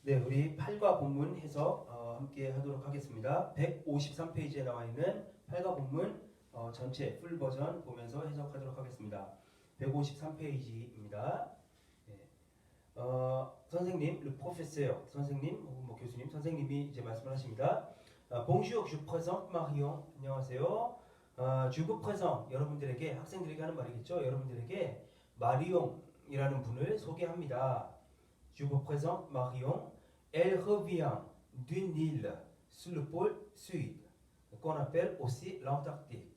네, 우리 8과 본문 해석 함께 하도록 하겠습니다. 153페이지에 나와 있는 8과 본문 전체 풀 버전 보면서 해석하도록 하겠습니다. 153페이지입니다. 네. 선생님, le professeur, 선생님, 혹은 뭐 교수님, 선생님이 이제 말씀을 하십니다. Bonjour, je présente Marion. 안녕하세요. Je vous présente, 여러분들에게, 학생들에게 하는 말이겠죠. 여러분들에게 마리옹이라는 분을 소개합니다. Je vous présente Marion. Elle revient d'une île sur le pôle sud, qu'on appelle aussi l'Antarctique.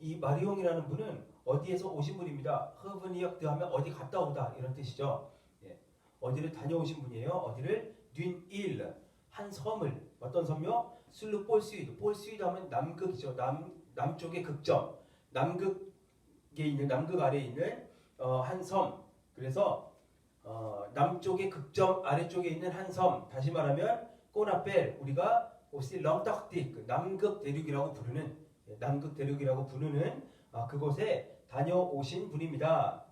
이 마리옹이라는 분은 어디에서 오신 분입니다. revenir 하면 어디 갔다 오다 이런 뜻이죠. 예. 어디를 다녀오신 분이에요. 어디를 d'une île, 한 섬을, 어떤 섬요? sur le pôle sud. pôle sud 하면 남극이죠. 남쪽의 극점, 남극에 있는, 남극 아래에 있는 한 섬. 그래서 남쪽의 극점 아래쪽에 있는 한 섬, 다시 말하면 꼬나펠, 우리가 오시 렁딱틱, 남극 대륙이라고 부르는, 남극 대륙이라고 부르는 그곳에 다녀오신 분입니다.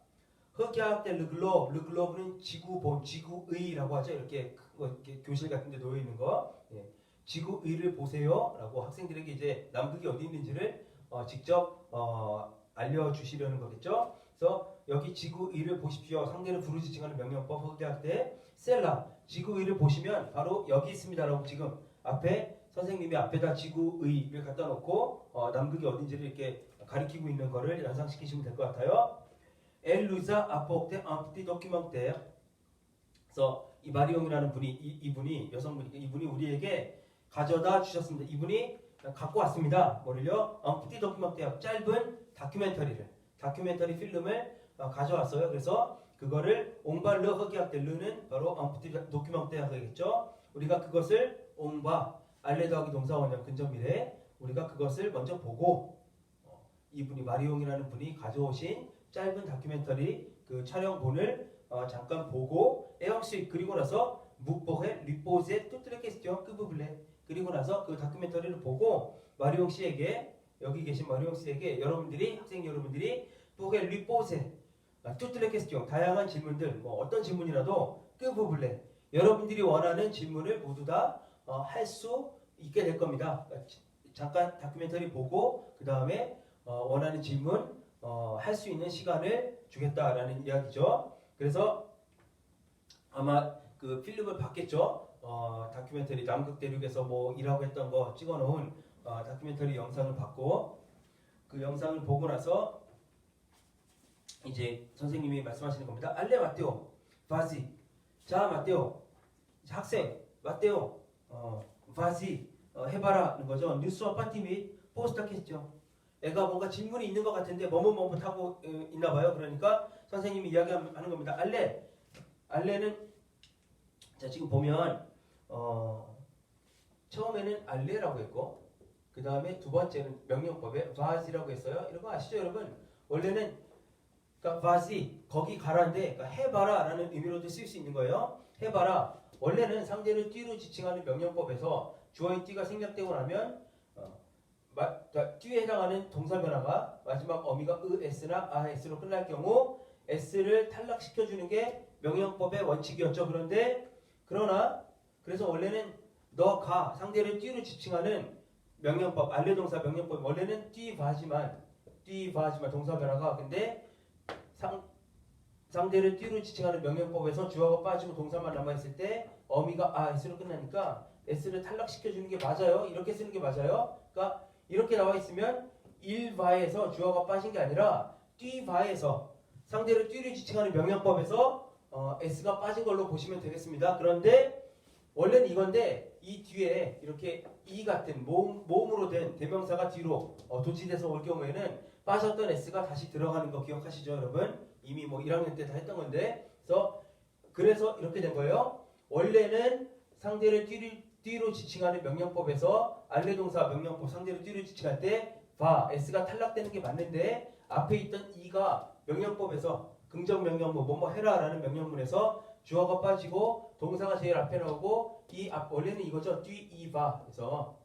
흑야학대 르글로브, 르글로브는 지구본, 지구의라고 하죠. 이렇게 교실 같은 데 놓여 있는 거. 예. 지구의를 보세요라고 학생들에게 이제 남극이 어디 있는지를 직접 알려주시려는 거겠죠. 그래서 여기 지구의를 보십시오. 상대를 부르지칭하는 명령법 흑대학 때 셀라 지구의를 보시면 바로 여기 있습니다라고 지금 앞에 선생님이 앞에다 지구의를 갖다 놓고 남극이 어딘지를 이렇게 가리키고 있는 거를 연상시키시면 될 것 같아요. Elle nous a apporté un petit documentaire. 그래서 이 마리옹이라는 분이 이분이 여성분이 이분이 우리에게 가져다 주셨습니다. 이분이 갖고 왔습니다. 뭐를요? un petit documentaire, 짧은 다큐멘터리 필름을 가져왔어요. 그래서 그거를 옹발르 허기학 때 르는 바로 un petit documentaire 겠죠. 우리가 그것을 옹바 알레 더하기 동사 원형 근접 미래 우리가 그것을 먼저 보고 이분이 마리옹이라는 분이 가져오신 짧은 다큐멘터리 그 촬영본을 잠깐 보고 에엉식 그리고 나서 묵보해 리포제 toutes les questions que vous voulez 그리고 나서 그 다큐멘터리를 보고 마리옹 씨에게 여기 계신 마리옹 씨에게 여러분들이 학생 여러분들이 보게 리포제 toutes les questions 다양한 질문들 뭐 어떤 질문이라도 que vous voulez 여러분들이 원하는 질문을 모두 다 할 수 있게 될 겁니다. 잠깐 다큐멘터리 보고 그 다음에 원하는 질문 할 수 있는 시간을 주겠다라는 이야기죠. 그래서 아마 그 필름을 봤겠죠. 다큐멘터리 남극 대륙에서 뭐 일하고 했던 거 찍어놓은 다큐멘터리 영상을 봤고 그 영상을 보고 나서 이제 선생님이 말씀하시는 겁니다. 알레 마테오 바지 자 마테오 학생 마테오 바지 해봐라는 거죠. 뉴스와 파티 및 포스터겠죠. 애가 뭔가 질문이 있는 것 같은데 머뭇머뭇 하고 있나 봐요. 그러니까 선생님이 이야기하는 겁니다. 알레는 자 지금 보면 처음에는 알레라고 했고 그 다음에 두 번째는 명령법에 바지라고 했어요. 이런 거 아시죠 여러분? 원래는 그러니까 바지 거기 가라인데 그러니까 해봐라라는 의미로도 쓸 수 있는 거예요. 해봐라. 원래는 상대를 띠로 지칭하는 명령법에서 주어인 띠가 생략되고 나면 뒤에 해당하는 동사 변화가 마지막 어미가 s나 s로 끝날 경우 s를 탈락시켜주는 게 명령법의 원칙이었죠. 그래서 원래는 너 가 상대를 띠로 지칭하는 명령법 알레동사 명령법 원래는 띠바지만 동사 변화가 근데 상대를 띠로 지칭하는 명령법에서 주어가 빠지고 동사만 남아있을 때 어미가 s로 끝나니까 s를 탈락시켜주는 게 맞아요. 이렇게 쓰는 게 맞아요. 그러니까 이렇게 나와 있으면 1바에서 주어가 빠진 게 아니라 뒤바에서 상대를 띠로 지칭하는 명령법에서 s가 빠진 걸로 보시면 되겠습니다. 그런데 원래는 이건데 이 뒤에 이렇게 이 같은 모음으로 된 대명사가 뒤로 도치돼서 올 경우에는 빠졌던 s가 다시 들어가는 거 기억하시죠 여러분? 이미 뭐 1학년 때 다 했던 건데 그래서 이렇게 된 거예요. 원래는 상대를 띠로 지칭하는 명령법에서 알레동사 명령법 상대를 띠로 지칭할 때 s가 탈락되는 게 맞는데 앞에 있던 이가 명령법에서 긍정 명령문 뭐뭐 해라라는 명령문에서 주어가 빠지고 동사가 제일 앞에 나오고 원래는 이거죠. 뒤이바 그래서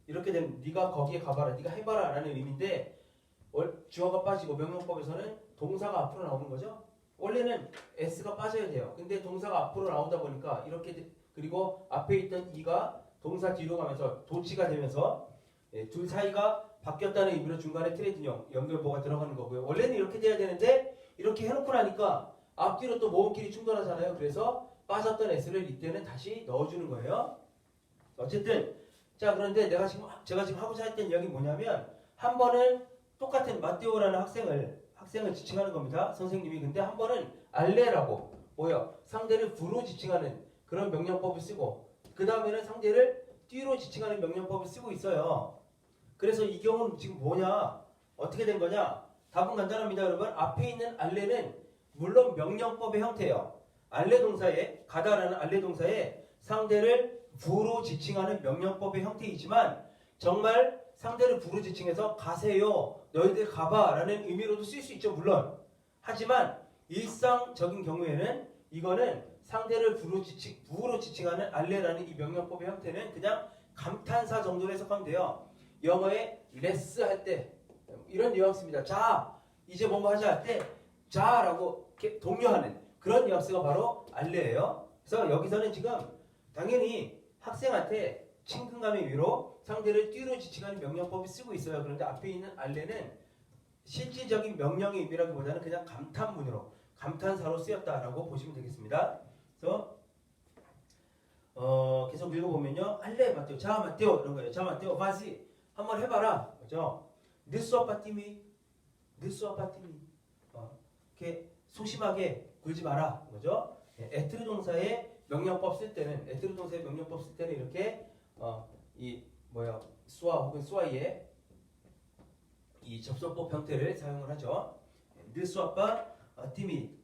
이렇게 되면 네가 거기에 가봐라 네가 해봐라 라는 의미인데 주어가 빠지고 명령법에서는 동사가 앞으로 나오는 거죠. 원래는 s가 빠져야 돼요. 근데 동사가 앞으로 나오다 보니까 이렇게 그리고 앞에 있던 e가 동사 뒤로 가면서 도치가 되면서 둘 사이가 바뀌었다는 의미로 중간에 트레이딩형 연결보가 들어가는 거고요. 원래는 이렇게 돼야 되는데 이렇게 해놓고 나니까 앞뒤로 또 모음끼리 충돌하잖아요. 그래서 빠졌던 s를 이때는 다시 넣어주는 거예요. 어쨌든 자 그런데 제가 지금 하고자 했던 이야기 뭐냐면 한 번은 똑같은 마테오라는 학생을 지칭하는 겁니다. 선생님이. 근데 한 번은 알레라고 뭐요? 상대를 부로 지칭하는 그런 명령법을 쓰고 그 다음에는 상대를 띠로 지칭하는 명령법을 쓰고 있어요. 그래서 이 경우는 지금 뭐냐? 어떻게 된 거냐? 답은 간단합니다, 여러분. 앞에 있는 알레는 물론 명령법의 형태예요. 알레 동사에 가다라는 알레 동사에 상대를 부로 지칭하는 명령법의 형태이지만 정말 상대를 부로 지칭해서 가세요, 너희들 가봐라는 의미로도 쓸 수 있죠, 물론. 하지만 일상적인 경우에는 이거는 상대를 부로 지칭하는 알레라는 이 명령법의 형태는 그냥 감탄사 정도로 해석하면 돼요. 영어에 레스 할 때 이런 뉘앙스입니다. 자, 이제 뭔가 하자 할 때 자라고 이렇게 독려하는 그런 뉘앙스가 바로 알레예요. 그래서 여기서는 지금 당연히 학생한테 친근감의 위로 상대를 띠로 지칭하는 명령법을 쓰고 있어요. 그런데 앞에 있는 알레는 실질적인 명령의 의미라기보다는 그냥 감탄문으로 감탄사로 쓰였다라고 보시면 되겠습니다. 그래서 계속 읽어보면요. 알레 마테오, 자 마테오 이런 거예요. 자 마테오, 바시 한번 해봐라, 그죠? 느수아 파티미, 느수아 파티미. 이렇게 소심하게 굴지 마라, 그죠? 에트르 동사의 명령법 쓸 때는 이렇게 수아 혹은 수아이의 이 접속법 형태를 사용을 하죠. 느수아빠 티미,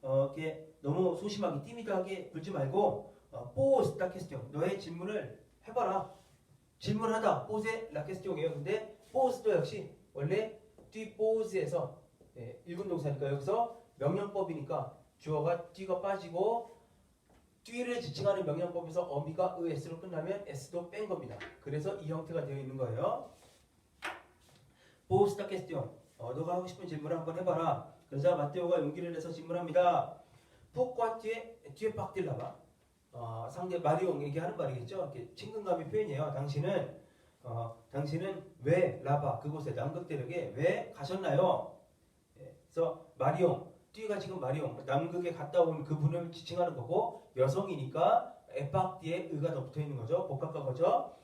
이렇게 너무 소심하게 티미드하게 굴지 말고 포스 라케스티옹, 너의 질문을 해봐라. 질문하다, 포스의 라케스티옹이에요. 근데 포스도 역시 원래 뒤포스에서 일군 동사니까 여기서 명령법이니까 주어가 뒤가 빠지고 뒤를 지칭하는 명령법에서 어미가 s로 끝나면 s도 뺀 겁니다. 그래서 이 형태가 되어 있는 거예요. 포스 라케스티옹, 너가 하고 싶은 질문을 한번 해봐라. 그러자 마테오가 용기를 내서 질문합니다. 푸과 뒤에 빡딜라바. 상대 마리옹에게 하는 말이겠죠. 이렇게 친근감의 표현이에요. 당신은 왜 라바 그곳에 남극 대륙에 왜 가셨나요? 그래서 마리옹, 뒤가 지금 마리옹, 남극에 갔다 온 그분을 지칭하는 거고 여성이니까 에빡 뒤에 의가 더 붙어 있는 거죠. 복합과거죠.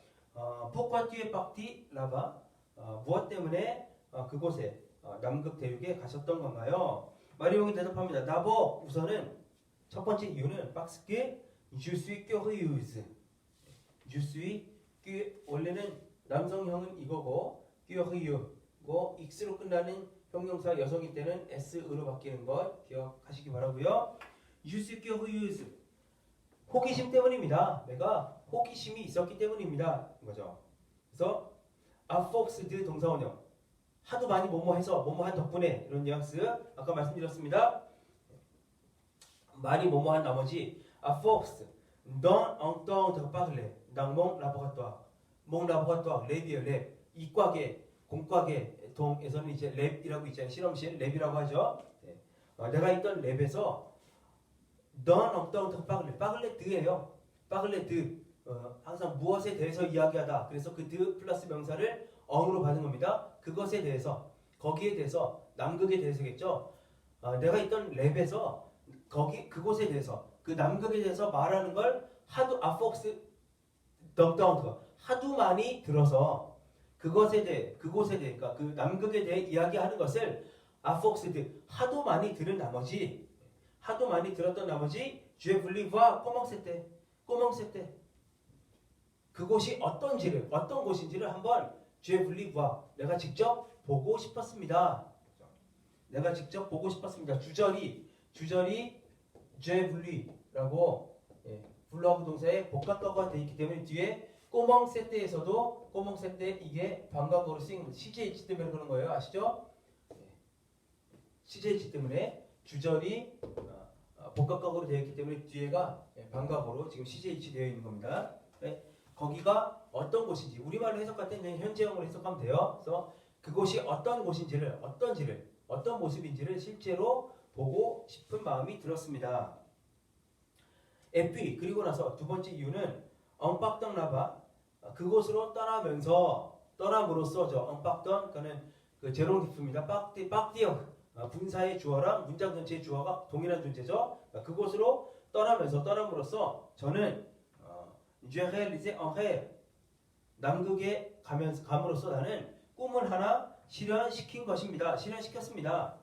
푸과 뒤에 빡디 라바. 무엇 때문에 그곳에 남극 대륙에 가셨던 건가요? 마리옹이 대답합니다. 나보 우선은 첫 번째 이유는 박스게 Je suis curieuse. Je suis 원래는 남성형은 이거고 curieus고 x로 끝나는 형용사 여성일 때는 s으로 바뀌는 것 기억하시기 바라고요. Je suis curieuse. 호기심 때문입니다. 내가 호기심이 있었기 때문입니다. 이거죠. 그래서 à force de 동사원형. 하도 많이 뭐뭐해서 뭐뭐한 덕분에 이런 뉘앙스 아까 말씀드렸습니다. 많이 뭐뭐한 나머지 à force d'en entendre parler dans mon laboratoire. mon laboratoire 랩이에요. 랩. 이과계, 공과계 동에서는 이제 랩이라고 있잖아요. 실험실 랩이라고 하죠. 내가 있던 랩에서 d'en entendre parler. parler d'예요. parler de. 항상 무엇에 대해서 이야기하다. 그래서 그 de 플러스 명사를 on으로 받은 겁니다. 그것에 대해서, 거기에 대해서, 남극에 대해서겠죠. 내가 있던 랩에서 그곳에 대해서, 그 남극에 대해서 말하는 걸 하도 아폭스 덕다운트가 하도 많이 들어서 그곳에 대해, 그러니까 그 남극에 대해 이야기하는 것을 아폭스드 하도 많이 들었던 나머지 Je voulais voir comment c'était. 그곳이 어떤 곳인지를 한번 Je voulais voir. 내가 직접 보고 싶었습니다. 주절이 Je voulais라고 불러하고 동사에 복합과거가 되어 있기 때문에 뒤에 꼬멍 세때에서도 꼬멍 세때 이게 반과거로 쓰인 겁니다. CJH 때문에 그런 거예요. 아시죠? CJH 때문에 주절이 복합과거로 되어 있기 때문에 뒤에가 반과거로 지금 CJH 되어 있는 겁니다. 거기가 어떤 곳인지 우리말로 해석할 때는 현재형으로 해석하면 돼요. 그래서 그곳이 어떤 곳인지를 어떤 모습인지를 실제로 보고 싶은 마음이 들었습니다. 에피 그리고 나서 두 번째 이유는 엉빡덩 라바 그곳으로 떠남으로써 저 엉빡덩 그는 그 제롱디프입니다. 빡디어 분사의 주어랑 문장 전체의 주어가 동일한 존재죠. 그곳으로 떠남으로써 저는 제레리제 엉헤 남극에 감으로써 나는 꿈을 하나 실현시킨 것입니다. 실현시켰습니다.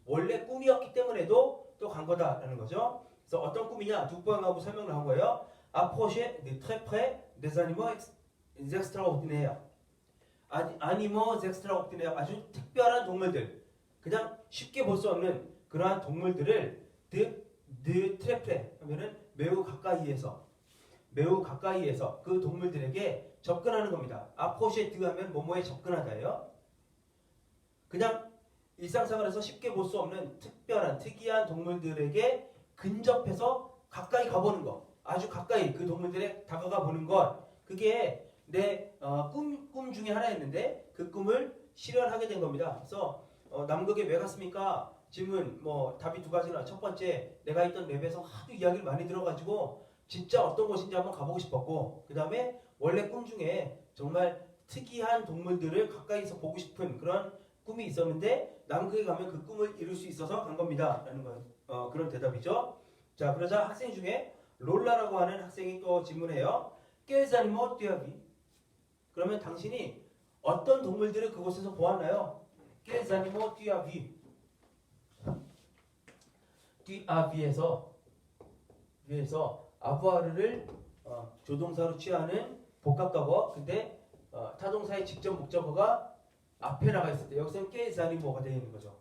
원래 꿈이었기 때문에도 또 간 거다라는 거죠. 그래서 어떤 꿈이냐 두 번 하고 설명을 한 거예요. Approcher de très près des animaux extraordinaires. animaux extraordinaires 아주 특별한 동물들. 그냥 쉽게 볼 수 없는 그러한 동물들을 de très près 하면은 매우 가까이에서 그 동물들에게 접근하는 겁니다. approcher de 하면 뭐뭐에 접근하다예요. 그냥 일상생활에서 쉽게 볼 수 없는 특이한 동물들에게 근접해서 가까이 가보는 것, 아주 가까이 그 동물들에 다가가 보는 것, 그게 내 꿈 중에 하나였는데 그 꿈을 실현하게 된 겁니다. 그래서 남극에 왜 갔습니까? 질문 답이 두 가지나. 첫 번째, 내가 있던 랩에서 하도 이야기를 많이 들어가지고 진짜 어떤 곳인지 한번 가보고 싶었고, 그 다음에 원래 꿈 중에 정말 특이한 동물들을 가까이서 보고 싶은 그런 꿈이 있었는데 남극에 가면 그 꿈을 이룰 수 있어서 간 겁니다. 라는 그런 대답이죠. 자, 그러자 학생 중에 롤라라고 하는 학생이 또 질문해요. Quels animaux tu as vu? 그러면 당신이 어떤 동물들을 그곳에서 보았나요? Quels animaux tu as vu? tu as vi에서 아부아르를 조동사로 취하는 복합과거. 근데 타동사의 직접 목적어가 앞에 나가 있을 때 여기서는 quels animaux가 되어 있는 거죠.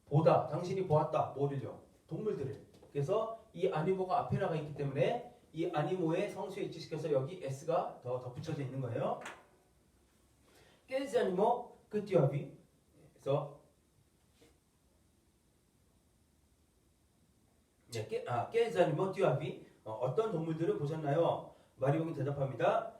보다, 당신이 보았다. 뭐를요? 동물들을. 그래서 이 아니모가 앞에 나가 있기 때문에 이 아니모의 성수에 일치시켜서 여기 s가 더 덧붙여져 있는 거예요. Quels animaux que tu as vu? 그래서 Quels animaux tu as vu? 어떤 동물들을 보셨나요? 마리옹이 대답합니다.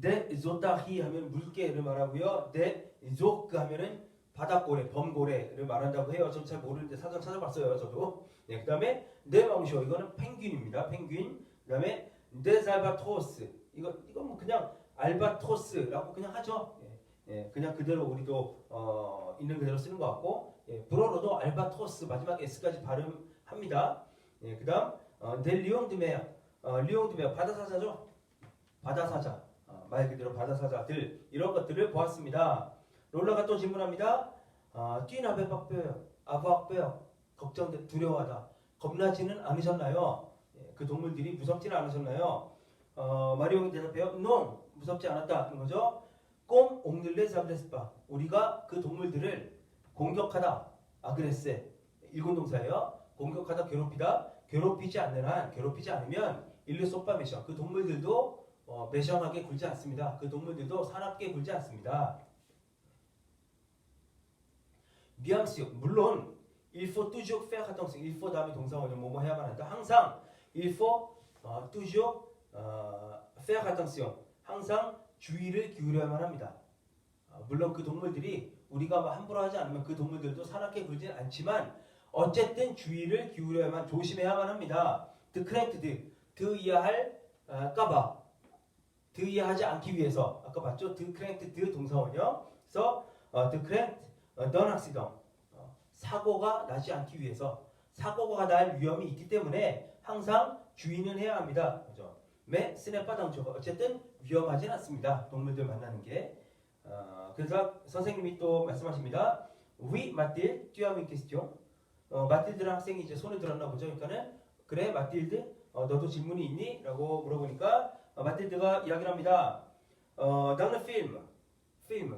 Des otaries 하면 물개를 말하고요. Des zoques 하면은 바닥고래, 범고래를 말한다고 해요. 전 잘 모르는데 사전 찾아봤어요. 저도. 네, 그 다음에 네망쇼 이거는 펭귄입니다. 펭귄. 그 다음에 des albatros 이건 뭐 그냥 알바트로스라고 그냥 하죠. 예, 그냥 그대로 우리도 있는 그대로 쓰는 것 같고, 불어로도 알바트로스 마지막 s까지 발음합니다. 예, 그 다음 des lions de mer lions de mer 바다사자죠. 바다사자 말 그대로 바다사자들 이런 것들을 보았습니다. 롤라가 또 질문합니다. 뛰나베 박뼈요. 아박뼈요. 걱정돼 두려워하다. 겁나지는 않으셨나요? 그 동물들이 무섭지는 않으셨나요? 마리옹이 대답해요. Non, 무섭지 않았다는 거죠. Comme on ne les agresse pas. 우리가 그 동물들을 공격하다. 아그레세. 일곤동사예요. 공격하다, 괴롭히다. 괴롭히지 않으면 일르 소빠 메션. 그 동물들도 매션하게 굴지 않습니다. 그 동물들도 사납게 굴지 않습니다. Bien sûr, 물론 il faut toujours faire attention. il faut 다음에 동사 원형 뭐뭐 해야만 한다. 항상 il faut toujours faire attention. 항상 주의를 기울여야만 합니다. 물론 그 동물들이 우리가 함부로 하지 않으면 그 동물들도 사납게 굴지는 않지만 어쨌든 주의를 기울여야만 조심해야만 합니다. The cranked, 드이해할까봐, 드이해하지 않기 위해서. 아까 봤죠? The cranked 동사 원형. 그래서 the cranked non accident. 사고가 나지 않기 위해서. 사고가 날 위험이 있기 때문에 항상 주의는 해야 합니다. 그죠? 매 스냅바당초. 어쨌든 위험하진 않습니다. 동물들 만나는 게. 그래서 선생님이 또 말씀하십니다. Oui, Mathilde, tu as une question. 마틸드라는 학생이 이제 손을 들었나 보죠. 그러니까는 그래, 마틸드, 너도 질문이 있니? 라고 물어보니까 마틸드가 이야기를 합니다. dans le film,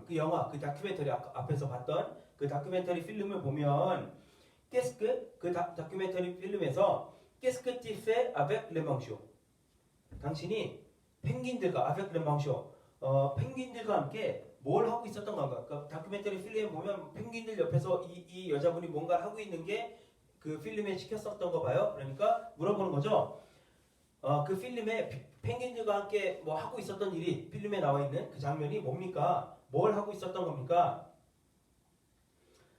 그 영화, 그 다큐멘터리 앞에서 봤던 그 다큐멘터리 필름을 보면 그 다큐멘터리 필름에서 qu'est-ce que tu fais avec les manchots? 당신이 펭귄들과 avec les manchots, 펭귄들과 함께 뭘 하고 있었던 건가? 그러니까 다큐멘터리 필름에 보면 펭귄들 옆에서 이 여자분이 뭔가를 하고 있는 게 그 필름에 찍혔었던 거 봐요. 그러니까 물어보는 거죠. 그 필름에 펭귄들과 함께 뭐 하고 있었던 일이 필름에 나와 있는 그 장면이 뭡니까? 뭘 하고 있었던 겁니까?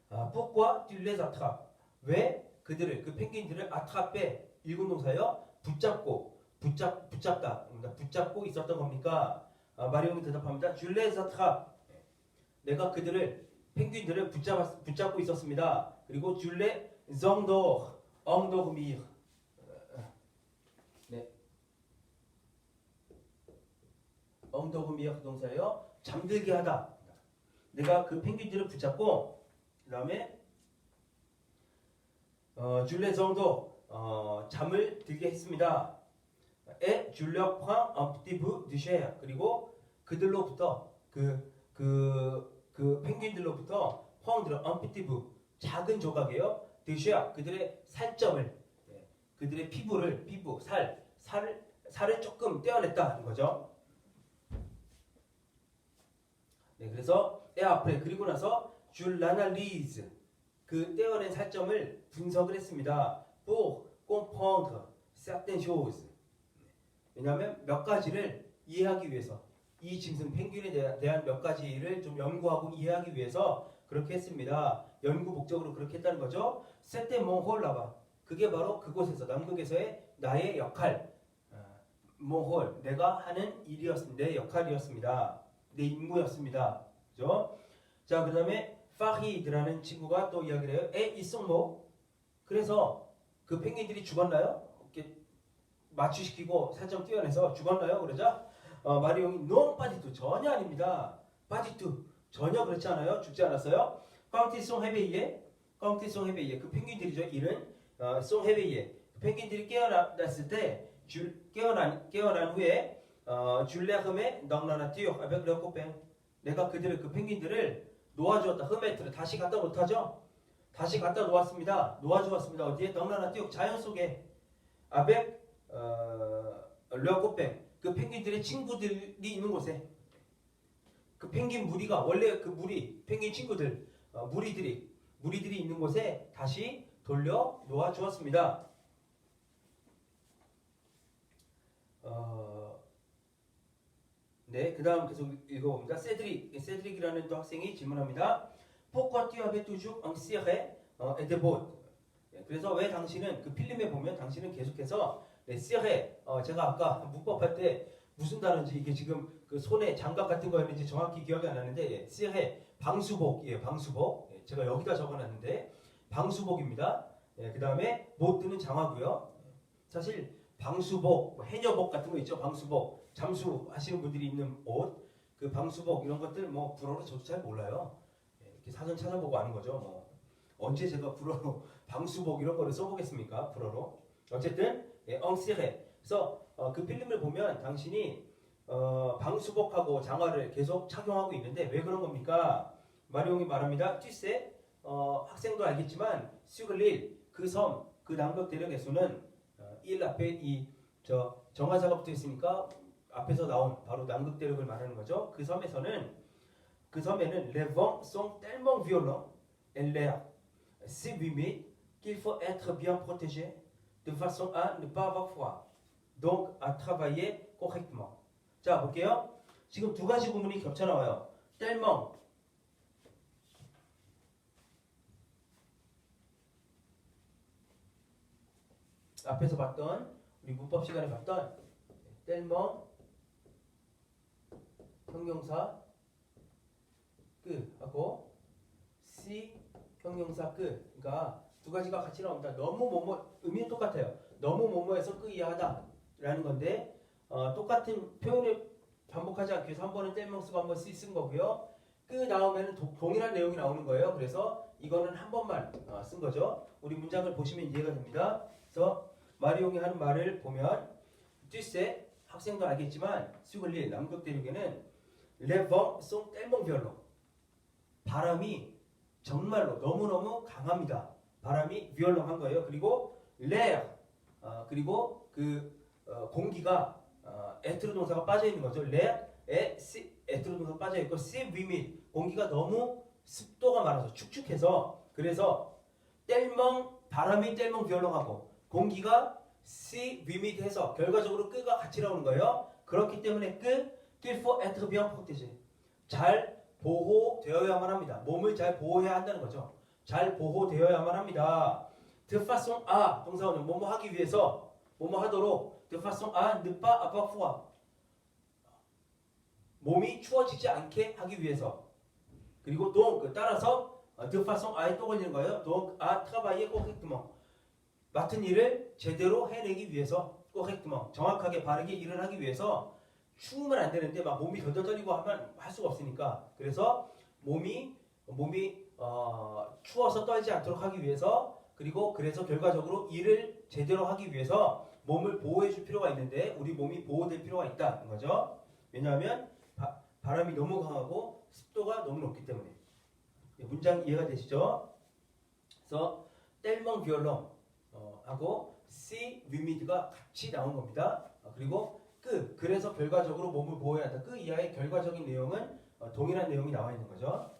Pourquoi tu les attrapes? 왜 그들을 그 펭귄들을 아트라페 일군 동사요 붙잡다 붙잡고 있었던 겁니까? 마리옹이 대답합니다. 줄레 자트랍 내가 그들을 펭귄들을 붙잡고 있었습니다. 그리고 줄레 정도 엉도미르 네 엉도미르 동사예요. 잠들게 하다. 내가 그 펭귄들을 붙잡고 그 다음에 줄레 정도 잠을 들게 했습니다. Et je leur prends un petit bout de chair. 그리고 그들로부터 그 펭귄들로부터 prendre un petit bout 작은 조각이에요. de chair 그들의 살점을 그들의 살을 조금 떼어냈다는 거죠. 네, 그래서 et après 그리고 나서 je l'analyse 그 떼어낸 살점을 분석을 했습니다. pour comprendre certaines choses 왜냐하면 몇 가지를 이해하기 위해서 이 짐승 펭귄에 대한 몇 가지를 좀 연구하고 이해하기 위해서 그렇게 했습니다. 연구 목적으로 그렇게 했다는 거죠. 세테 몽홀라바 그게 바로 그곳에서 남극에서의 나의 역할 몽홀 내가 하는 일이었습니다. 내 역할이었습니다. 내 임무였습니다. 그죠? 자, 그 다음에 파히드라는 친구가 또 이야기를 해요. 에 이송모 그래서 그 펭귄들이 죽었나요? 이렇게 마취시키고 살점 띄어내서 죽었나요? 그러자 마리옹이 non pas du tout 전혀 아닙니다. pas du tout 전혀 그렇지 않아요. 죽지 않았어요. quand ils sont réveillés 그 펭귄들이죠. 이른 sont réveillés 펭귄들이 깨어났을 때 깨어난 후에 je les remets dans la nature avec leurs copains 내가 그 펭귄들을 놓아주었다. 흐메트를 다시 갖다 놓다죠. 다시 갖다 놓았습니다. 놓아주었습니다. 어디에? dans la nature 자연 속에 avec leurs copains 그 펭귄들의 친구들이 있는 곳에 그 펭귄 무리가 원래 그 무리 펭귄 친구들 무리들이 있는 곳에 다시 돌려 놓아 주었습니다. 네, 그다음 계속 읽어봅니다. 세드릭이라는 또 학생이 질문합니다. Pourquoi tu avais toujours un siret et des bottes? 그래서 왜 당신은 그 필름에 보면 당신은 계속해서 시레 제가 아까 문법할 때 무슨 단어인지 이게 지금 그 손에 장갑 같은 거였는지 정확히 기억이 안 나는데 시레 방수복이에요. 방수복 제가 여기다 적어놨는데 방수복입니다. 그 다음에 보트는 장화고요. 사실 방수복, 해녀복 같은 거 있죠. 방수복 잠수하시는 분들이 입는 옷, 그 방수복 이런 것들 뭐 불어로 저도 잘 몰라요. 이렇게 사전 찾아보고 아는 거죠. 뭐 언제 제가 불어로 방수복 이런 거를 써보겠습니까? 불어로. 어쨌든 엉시레. 그래서 그 필름을 보면 당신이 방수복하고 장화를 계속 착용하고 있는데 왜 그런 겁니까? 마리옹이 말합니다. 튀세 학생도 알겠지만 슈글릴 그 섬, 그 남극 대륙에서는 일 앞에 이 정화자가 붙어 있으니까 앞에서 나온 바로 남극 대륙을 말하는 거죠. 그 섬에는 les vents sont tellement violents et l'air si humide qu'il faut être bien protégé de façon à ne pas avoir froid. Donc à travailler correctement. 자, 볼게요. 지금 두 가지 구문이 겹쳐 나와요. tellement 앞에서 봤던 우리 문법 시간에 봤던 tellement 형용사 하고 si 형용사 그러니까 두 가지가 같이 나옵니다. 너무 뭐뭐 의미는 똑같아요. 너무 뭐뭐해서 끄이하다 라는 건데 똑같은 표현을 반복하지 않기 위해서 한 번은 뗄명 쓰고 한 번 si 쓴 거고요. 그 다음에는 동일한 내용이 나오는 거예요. 그래서 이거는 한 번만 쓴 거죠. 우리 문장을 보시면 이해가 됩니다. 그래서 마리옹이 하는 말을 보면 쥐세 학생도 알겠지만 수글리 남극 대륙에는 les vents sont tellement violents 바람이 정말로 너무너무 강합니다. 바람이 violent한 거예요. 그리고 l'air 그리고 공기가 에트로 동사가 빠져 있는 거죠. l'air에 에트로 동사가 빠져 있고 si humide 공기가 너무 습도가 많아서 축축해서 그래서 바람이 tellement violent하고 공기가 si humide해서 결과적으로 끄가 같이 나오는 거예요. 그렇기 때문에 qu'il faut être bien protégé 잘 보호되어야만 합니다. 몸을 잘 보호해야 한다는 거죠. 잘 보호되어야만 합니다. de façon à 동사원은 뭐뭐 하기 위해서 뭐뭐 하도록 de façon à ne pas avoir froid 몸이 추워지지 않게 하기 위해서 그리고 donc 따라서 de façon à에 또 걸리는 거예요. donc à travailler correctement 맡은 일을 제대로 해내기 위해서 correctement 정확하게 바르게 일을 하기 위해서 추우면 안 되는데 막 몸이 덜덜 떨리고 하면 할 수가 없으니까 그래서 몸이 추워서 떨지 않도록 하기 위해서 그리고 그래서 결과적으로 일을 제대로 하기 위해서 몸을 보호해 줄 필요가 있는데 우리 몸이 보호될 필요가 있다는 거죠. 왜냐하면 바람이 너무 강하고 습도가 너무 높기 때문에. 문장 이해가 되시죠? 그래서 텔멍 비올롱 하고 si 위미드가 같이 나온 겁니다. 그리고 그래서 결과적으로 몸을 보호해야 한다. 그 이하의 결과적인 내용은 동일한 내용이 나와 있는 거죠.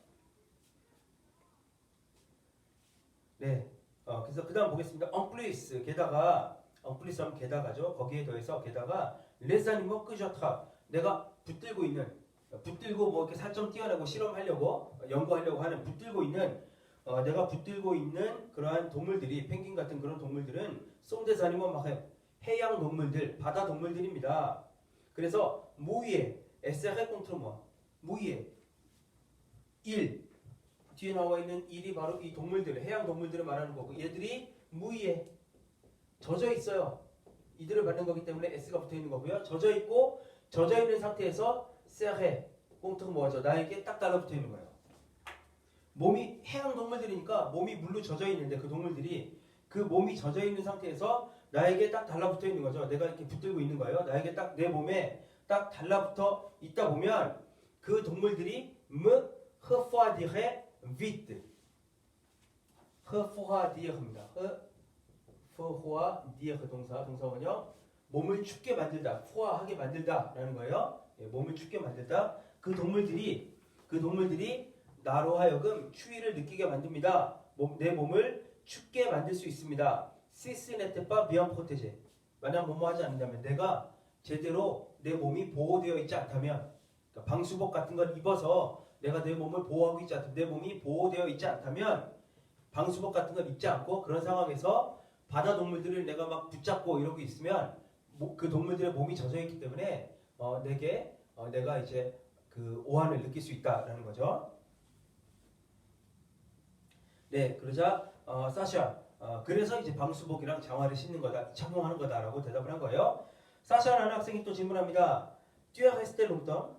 네. 그래서 그 다음 보겠습니다. en plus 게다가 en plus 하면 게다가죠. 거기에 더해서 게다가 les animaux que j'attrape 내가 붙들고 뭐 이렇게 살점 띄어내고 실험하려고 연구하려고 하는 붙들고 있는 내가 붙들고 있는 그러한 동물들이 펭귄 같은 그런 동물들은 sont des animaux marins 해양 동물들, 바다 동물들입니다. 그래서 무이에 에세레 contre 무이에 일 뒤에 나와 있는 일이 바로 이 동물들, 해양 동물들을 말하는 거고 얘들이 무이에 젖어 있어요. 이들을 받는 거기 때문에 S가 붙어 있는 거고요. 젖어 있고 젖어 있는 상태에서 세레 contre 뭐죠? 나에게 딱 달라붙어 있는 거예요. 몸이 해양 동물들이니까 몸이 물로 젖어 있는데 그 동물들이 그 몸이 젖어 있는 상태에서 나에게 딱 달라붙어 있는 거죠. 내가 이렇게 붙들고 있는 거예요. 나에게 딱 내 몸에 딱 달라붙어 있다 보면 그 동물들이 me refroidirait vite. refroidir입니다. refroidir 동사원형 몸을 춥게 만들다, 후화하게 만들다라는 거예요. 예, 몸을 춥게 만들다. 그 동물들이 나로 하여금 추위를 느끼게 만듭니다. 내 몸을 춥게 만들 수 있습니다. Si ce n'était pas bien protégé. 만약 뭐뭐 하지 않는다면 내가 제대로 내 몸이 보호되어 있지 않다면 그러니까 방수복 같은 걸 입어서 내가 내 몸을 보호하고 있지 않다면 내 몸이 보호되어 있지 않다면 방수복 같은 걸 입지 않고 그런 상황에서 바다 동물들을 내가 막 붙잡고 이러고 있으면 그 동물들의 몸이 젖어 있기 때문에 내가 이제 그 오한을 느낄 수 있다라는 거죠. 네, 그러자 사샤 그래서 이제 방수복이랑 장화를 신는 거다, 착용하는 거다라고 대답을 한 거예요. 사샤라는 학생이 또 질문합니다. Tu es resté longtemps?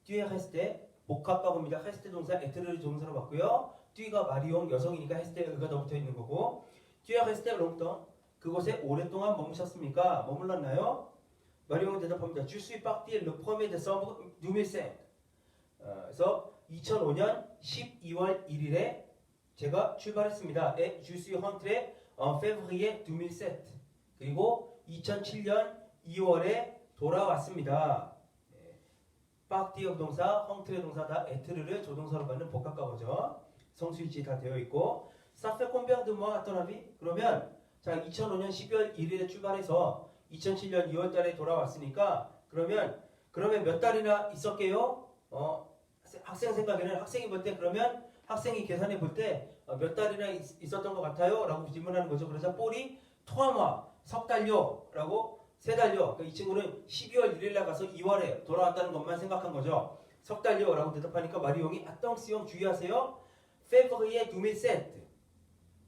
Tu es resté 복합과거입니다. resté 동사 에트르를 동사로 봤고요. tu가 마리옹 여성이니까 resté 의가 더 붙어 있는 거고. Tu es resté longtemps? 그곳에 오랫동안 머무셨습니까? 머물렀나요? 마리옹은 대답합니다. Je suis parti le 1er décembre 2005. 그래서 2005년 12월 1일에 제가 출발했습니다. Et je suis rentré en février 2007. 그리고 2007년 2월에 돌아왔습니다. partir 동사, rentré 동사 다 에트르를 조동사로 받는 복합과거죠. 성수일치 다 되어 있고. Ça fait combien de mois à ton avis? 그러면 자 2005년 12월 1일에 출발해서 2007년 2월 달에 돌아왔으니까 그러면 몇 달이나 있었게요? 학생 생각에는 학생이 볼 때 그러면 학생이 계산해 볼 때 몇 달이나 있었던 것 같아요? 라고 질문하는 거죠. 그래서 뽀리 토아마 석 달요? 라고 세 달요? 그러니까 이 친구는 12월 1일 나가서 2월에 돌아왔다는 것만 생각한 거죠. 석 달요? 라고 대답하니까 마리옹이 아똥시형 주의하세요. février 2007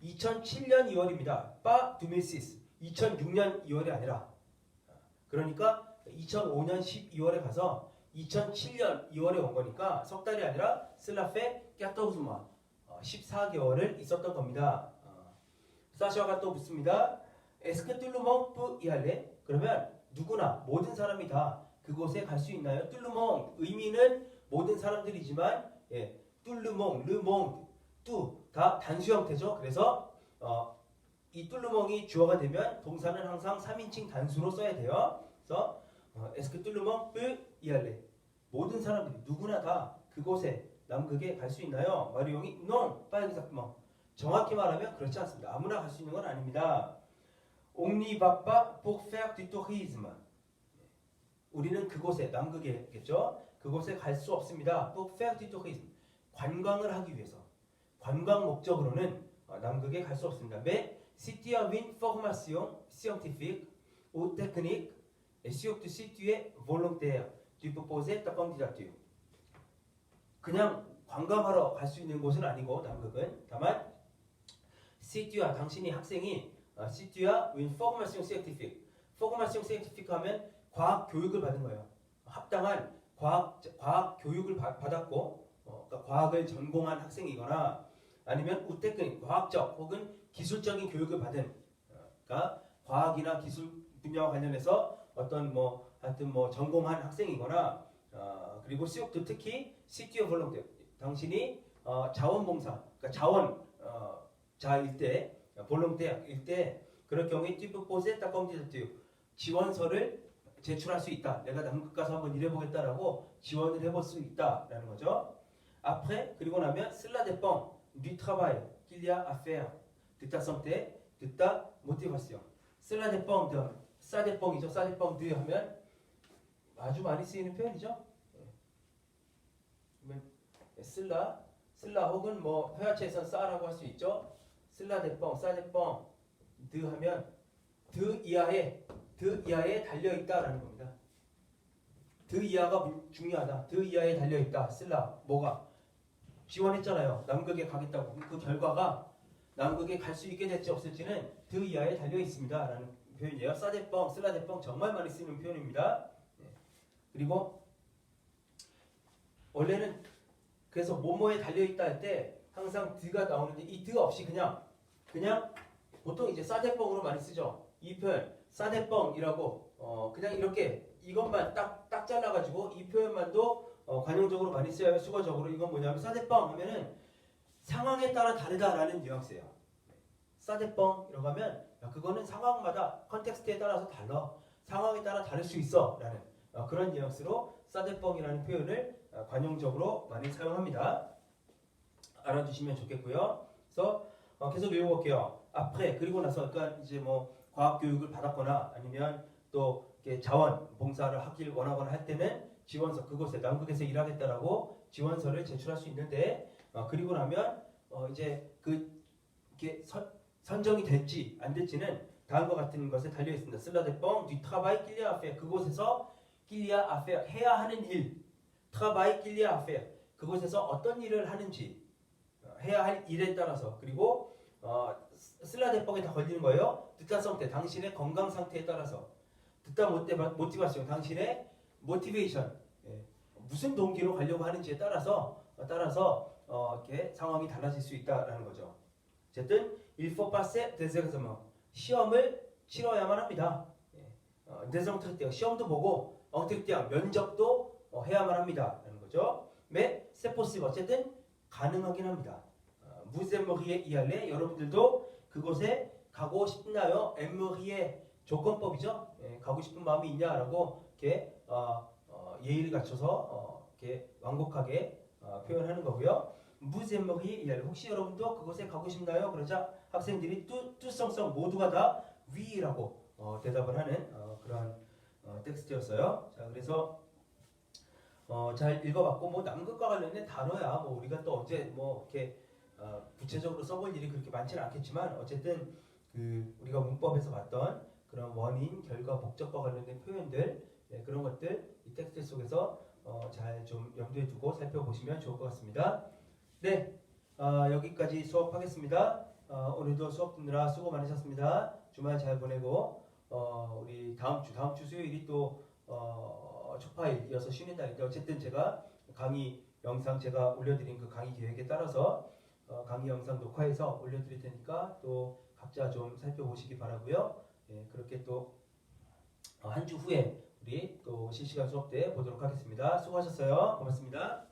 2007년 2월입니다. 빠 2006 2006년 2월이 아니라 그러니까 2005년 12월에 가서 2007년 2월에 온 거니까 석 달이 아니라 슬라페 깨토우즈마 14개월을 있었던 겁니다. 사샤가 또 묻습니다. 에스크 뚫루몽 뿌 이할레 그러면 누구나 모든 사람이 다 그곳에 갈 수 있나요? 뚫루몽 의미는 모든 사람들이지만 뚫루몽, 르몽, 뚜 다 단수 형태죠. 그래서 이 뚫루몽이 주어가 되면 동사는 항상 3인칭 단수로 써야 돼요. 그래서 에스크 뚫루몽 뿌 이할레 모든 사람들이 누구나 다 그곳에 남극에 갈 수 있나요? 마리옹이 non, pas exactement. 정확히 말하면 그렇지 않습니다. 아무나 갈 수 있는 건 아닙니다. On n'y va pas pour faire du tourisme. 우리는 그곳에 남극에겠죠. 그곳에 갈 수 없습니다. pour faire du tourisme. 관광을 하기 위해서 관광 목적으로는 남극에 갈 수 없습니다. Mais si tu as une formation scientifique ou technique et surtout si tu es volontaire, tu peux poser ta candidature. 그냥 관광하러 갈 수 있는 곳은 아니고 남극은 다만 si tu as 당신이 학생이 si tu as une formation scientifique, formation scientifique 하면 과학 교육을 받은 거예요. 합당한 과학 교육을 받았고 그러니까 과학을 전공한 학생이거나 아니면 우테크닉 과학적 혹은 기술적인 교육을 받은 그러니까 과학이나 기술 분야와 관련해서 어떤 뭐 하여튼 뭐 전공한 학생이거나 그리고 수업도 특히 시티어 볼런티어 당신이 자원봉사 그러니까 자원자일 때 볼런티어일 때 그럴 경우에 튜브 포세타 컴퓨터 지원서를 제출할 수 있다. 내가 남극 가서 한번 일해보겠다라고 지원을 해볼 수 있다라는 거죠. Après 그리고 나면 cela dépend du travail qu'il y a à faire, de ta santé, de ta motivation. Cela dépend de ça dépend이죠. ça dépend de 하면 아주 많이 쓰이는 표현이죠. cela 혹은 뭐 회화체에서는 싸라고 할 수 있죠. cela dépend, ça dépend de 하면 드 이하에 달려 있다라는 겁니다. 드 이하가 중요하다. 드 이하에 달려 있다. cela 뭐가 지원했잖아요. 남극에 가겠다고. 그 결과가 남극에 갈 수 있게 될지 없을지는 드 이하에 달려 있습니다라는 표현이에요. 사데뻥, 슬라데뻥 정말 많이 쓰는 표현입니다. 그리고 원래는 그래서 뭐뭐에 달려 있다 할 때 항상 드가 나오는데 이 드 없이 그냥 보통 이제 사데뻥으로 많이 쓰죠. 이 표현 사데뻥이라고 그냥 이렇게 이것만 딱 잘라가지고 이 표현만도 관용적으로 많이 쓰여요. 수거적으로 이건 뭐냐면 사데뻥 하면은 상황에 따라 다르다라는 뉘앙스예요. 사데뻥이라고 하면 그거는 상황마다 컨텍스트에 따라서 달라. 상황에 따라 다를 수 있어라는 그런 뉘앙스로 사데뻥이라는 표현을 관용적으로 많이 사용합니다. 알아두시면 좋겠고요. 그래서 계속 읽어볼게요. après 그리고 나서 그러니까 이제 뭐 과학 교육을 받았거나 아니면 또 이렇게 자원 봉사를 하길 원하거나 할 때는 지원서 그곳에 남극에서 일하겠다라고 지원서를 제출할 수 있는데 그리고 나면 이제 이게 선정이 될지 안 될지는 다음과 같은 것에 달려 있습니다. 슬라데뻥 du travail qu'il y a à faire 그곳에서 qu'il y a à faire 해야 하는 일 travail qu'il y a à faire 그곳에서 어떤 일을 하는지 해야 할 일에 따라서 그리고 슬라데뻥에 다 걸리는 거예요. 듣다 상태 당신의 건강 상태에 따라서 듣다 모티베이션 당신의 모티베이션 무슨 동기로 가려고 하는지에 따라서 이렇게 상황이 달라질 수 있다라는 거죠. 어쨌든 il faut passer des examens 시험을 치러야만 합니다. des entretiens 시험도 보고 entretien 면접도 해야만 합니다라는 거죠. mais c'est possible 어쨌든 가능하긴 합니다. vous aimeriez y aller 여러분들도 그곳에 가고 싶나요? aimeriez 조건법이죠. 가고 싶은 마음이 있냐라고 이렇게 예의를 갖춰서 이렇게 완곡하게 표현하는 거고요. vous aimeriez y aller 혹시 여러분도 그곳에 가고 싶나요? 그러자 학생들이 뚜성성 모두가 다 위라고 대답을 하는 그런 텍스트였어요. 자 그래서 잘 읽어봤고 뭐 남극과 관련된 단어야 뭐 우리가 또 언제 뭐 이렇게 구체적으로 써볼 일이 그렇게 많지는 않겠지만 어쨌든 그 우리가 문법에서 봤던 그런 원인, 결과, 목적과 관련된 표현들 그런 것들 이 텍스트 속에서 잘 좀 염두에 두고 살펴보시면 좋을 것 같습니다. 네, 여기까지 수업하겠습니다. 오늘도 수업 듣느라 수고 많으셨습니다. 주말 잘 보내고 우리 다음 주 수요일이 또 초파일이어서 쉬는 날인데 어쨌든 제가 강의 영상 제가 올려드린 그 강의 계획에 따라서 강의 영상 녹화해서 올려드릴 테니까 또 각자 좀 살펴보시기 바라고요. 그렇게 또 한 주 후에 우리 또 실시간 수업 때 보도록 하겠습니다. 수고하셨어요. 고맙습니다.